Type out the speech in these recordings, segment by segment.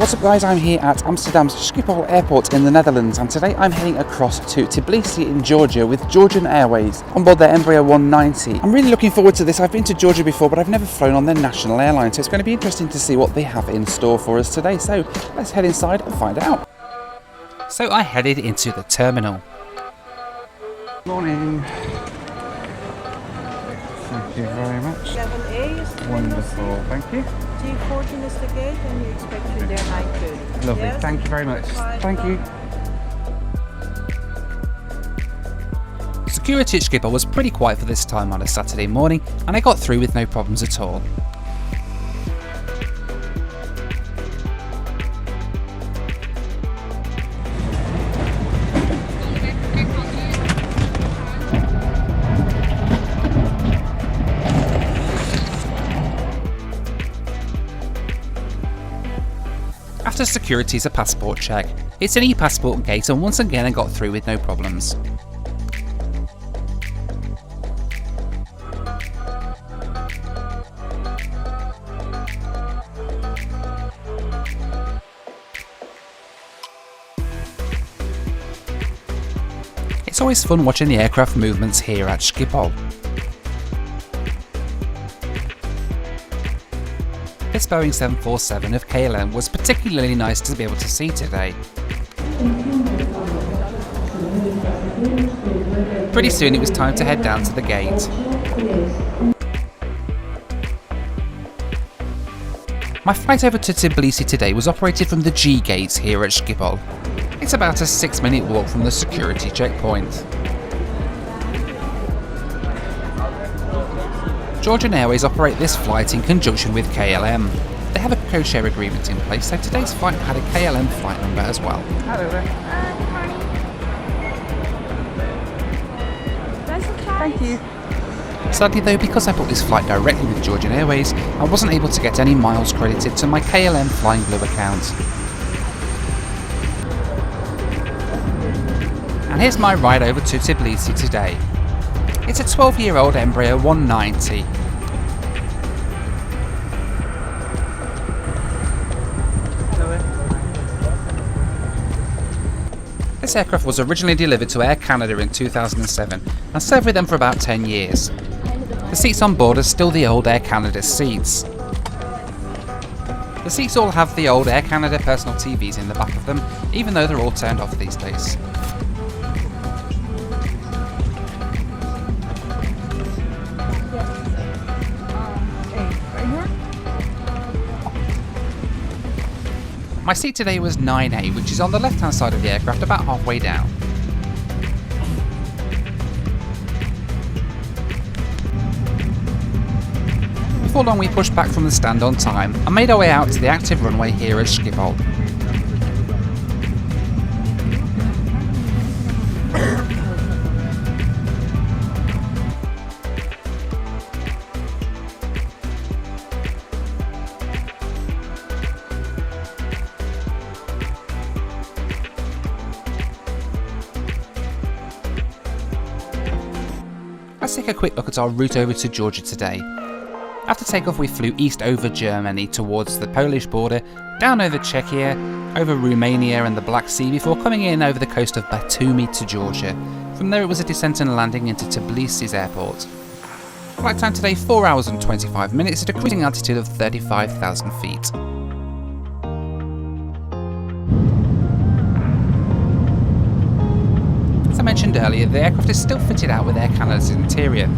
What's up guys, I'm here at Amsterdam's Schiphol Airport in the Netherlands, and today I'm heading across to Tbilisi in Georgia with Georgian Airways on board their Embraer E190. I'm really looking forward to this. I've been to Georgia before, but I've never flown on their national airline, so it's going to be interesting to see what they have in store for us today. So let's head inside and find out. So I headed into the terminal. Morning. Thank you very much. 7A is the Wonderful, thank you. T14 is the gate, and you expect to be there 9:30. Lovely, Yes? thank you very much. Bye. Thank you. Security at Schiphol was pretty quiet for this time on a Saturday morning, and I got through with no problems at all. After security is a passport check. It's an e-passport gate, and once again I got through with no problems. It's always fun watching the aircraft movements here at Schiphol. This Boeing 747 of KLM was particularly nice to be able to see today. Pretty soon it was time to head down to the gate. My flight over to Tbilisi today was operated from the G gates here at Schiphol. It's about a 6-minute walk from the security checkpoint. Georgian Airways operate this flight in conjunction with KLM. They have a co-share agreement in place, so today's flight had a KLM flight number as well. Hello there. Good morning. Nice surprise. Thank you. Sadly though, because I booked this flight directly with Georgian Airways, I wasn't able to get any miles credited to my KLM Flying Blue account. And here's my ride over to Tbilisi today. It's a 12-year-old Embraer E190. This aircraft was originally delivered to Air Canada in 2007 and served with them for about 10 years. The seats on board are still the old Air Canada seats. The seats all have the old Air Canada personal TVs in the back of them, even though they're all turned off these days. My seat today was 9A, which is on the left-hand side of the aircraft, about halfway down. Before long we pushed back from the stand on time and made our way out to the active runway here at Schiphol. Let's take a quick look at our route over to Georgia today. After takeoff we flew east over Germany towards the Polish border, down over Czechia, over Romania and the Black Sea before coming in over the coast of Batumi to Georgia. From there it was a descent and landing into Tbilisi's airport. Flight time today 4 hours and 25 minutes at a cruising altitude of 35,000 feet. As I mentioned earlier, the aircraft is still fitted out with Air Canada's interior.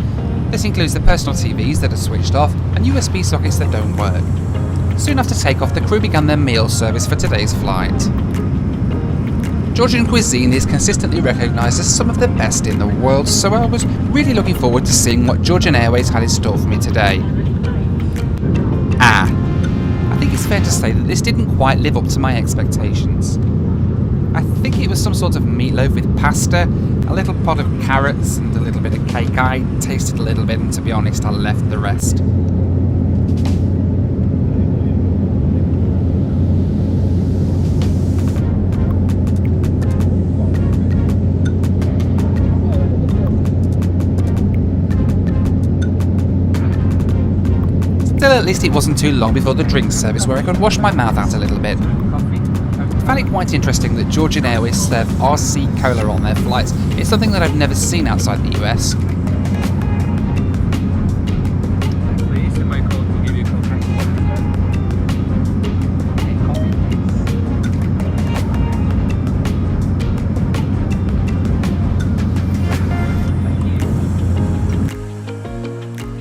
This includes the personal TVs that are switched off and USB sockets that don't work. Soon after takeoff, the crew began their meal service for today's flight. Georgian cuisine is consistently recognised as some of the best in the world, so I was really looking forward to seeing what Georgian Airways had in store for me today. I think it's fair to say that this didn't quite live up to my expectations. I think it was some sort of meatloaf with pasta, a little pot of carrots and a little bit of cake. I tasted a little bit and to be honest I left the rest. Still, at least it wasn't too long before the drink service where I could wash my mouth out a little bit. I found it quite interesting that Georgian Airways serve RC Cola on their flights. It's something that I've never seen outside the US.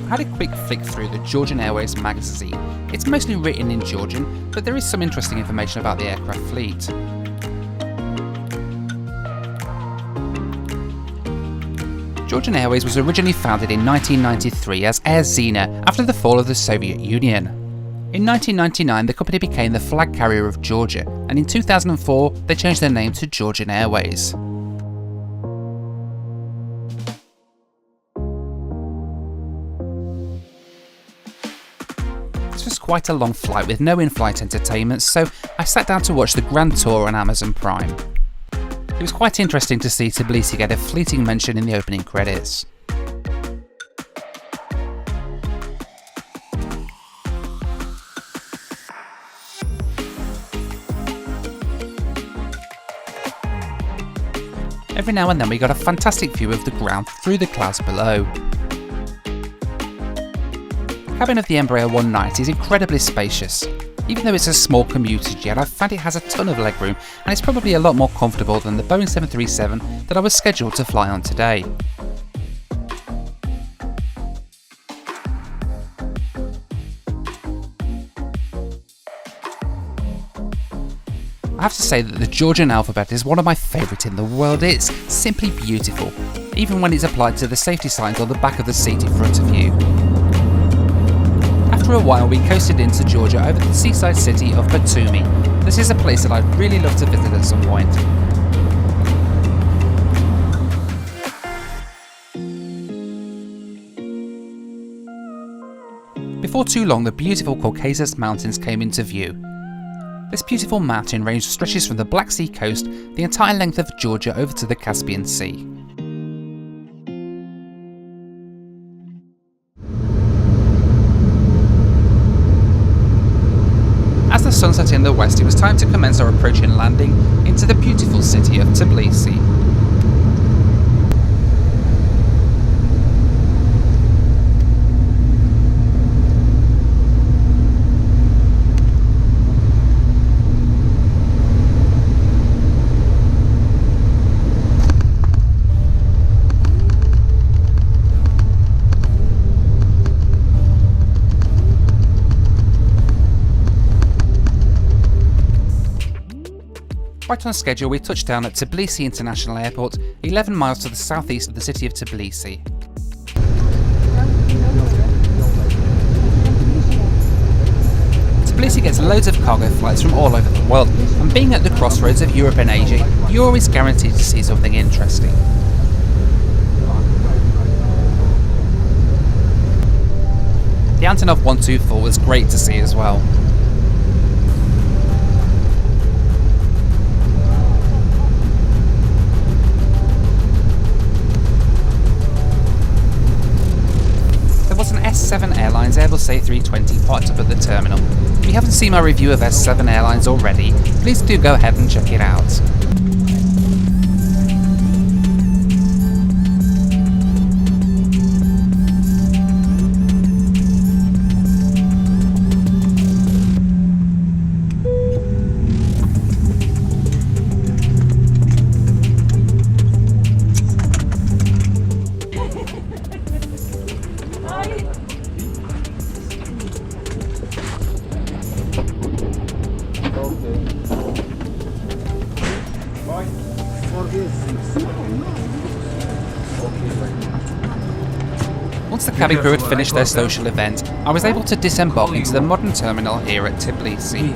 I had a quick flick through the Georgian Airways magazine. It's mostly written in Georgian, but there is some interesting information about the aircraft fleet. Georgian Airways was originally founded in 1993 as Air Zina after the fall of the Soviet Union. In 1999 the company became the flag carrier of Georgia, and in 2004 they changed their name to Georgian Airways. This was quite a long flight with no in-flight entertainment, so I sat down to watch the Grand Tour on Amazon Prime. It was quite interesting to see Tbilisi get a fleeting mention in the opening credits. Every now and then we got a fantastic view of the ground through the clouds below. The cabin of the Embraer E190 is incredibly spacious. Even though it's a small commuter jet, I found it has a ton of legroom and it's probably a lot more comfortable than the Boeing 737 that I was scheduled to fly on today. I have to say that the Georgian alphabet is one of my favourite in the world. It's simply beautiful, even when it's applied to the safety signs on the back of the seat in front of you. After a while we coasted into Georgia over the seaside city of Batumi. This is a place that I'd really love to visit at some point. Before too long the beautiful Caucasus Mountains came into view. This beautiful mountain range stretches from the Black Sea coast the entire length of Georgia over to the Caspian Sea. As the sun set in the west, it was time to commence our approach and landing into the beautiful city of Tbilisi. Right on schedule, we touched down at Tbilisi International Airport, 11 miles to the southeast of the city of Tbilisi. Tbilisi gets loads of cargo flights from all over the world, and being at the crossroads of Europe and Asia, you're always guaranteed to see something interesting. The Antonov 124 was great to see as well. S7 Airlines Airbus A320 parked up at the terminal. If you haven't seen my review of S7 Airlines already, please do go ahead and check it out. Once the cabin crew had finished their social event, I was able to disembark into the modern terminal here at Tbilisi.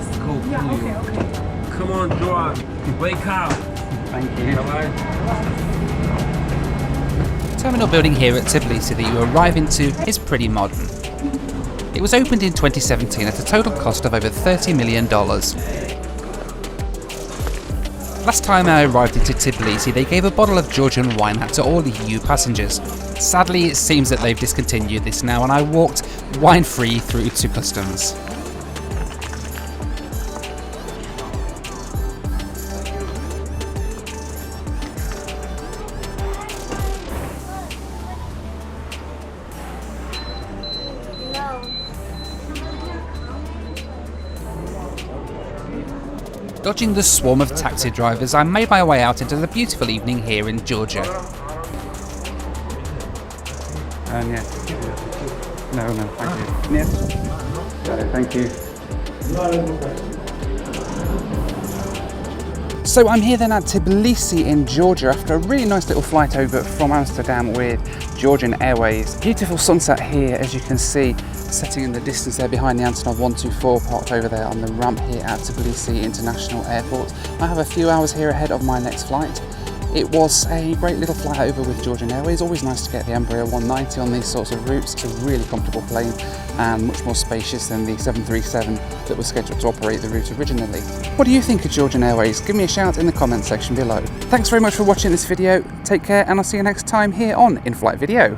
Come on, Joan. Wake up. Thank you. The terminal building here at Tbilisi that you arrive into is pretty modern. It was opened in 2017 at a total cost of over $30 million. Last time I arrived into Tbilisi, they gave a bottle of Georgian wine out to all EU passengers. Sadly, it seems that they've discontinued this now, and I walked wine-free through to customs. Dodging the swarm of taxi drivers, I made my way out into the beautiful evening here in Georgia. No, thank you. Yes. Thank you. So I'm here then at Tbilisi in Georgia after a really nice little flight over from Amsterdam with Georgian Airways. Beautiful sunset here, as you can see, setting in the distance there behind the Antonov 124 parked over there on the ramp here at Tbilisi International Airport. I have a few hours here ahead of my next flight. It was a great little flight over with Georgian Airways. Always nice to get the Embraer E190 on these sorts of routes. It's a really comfortable plane and much more spacious than the 737 that was scheduled to operate the route originally. What do you think of Georgian Airways? Give me a shout in the comment section below. Thanks very much for watching this video. Take care, and I'll see you next time here on In Flight Video.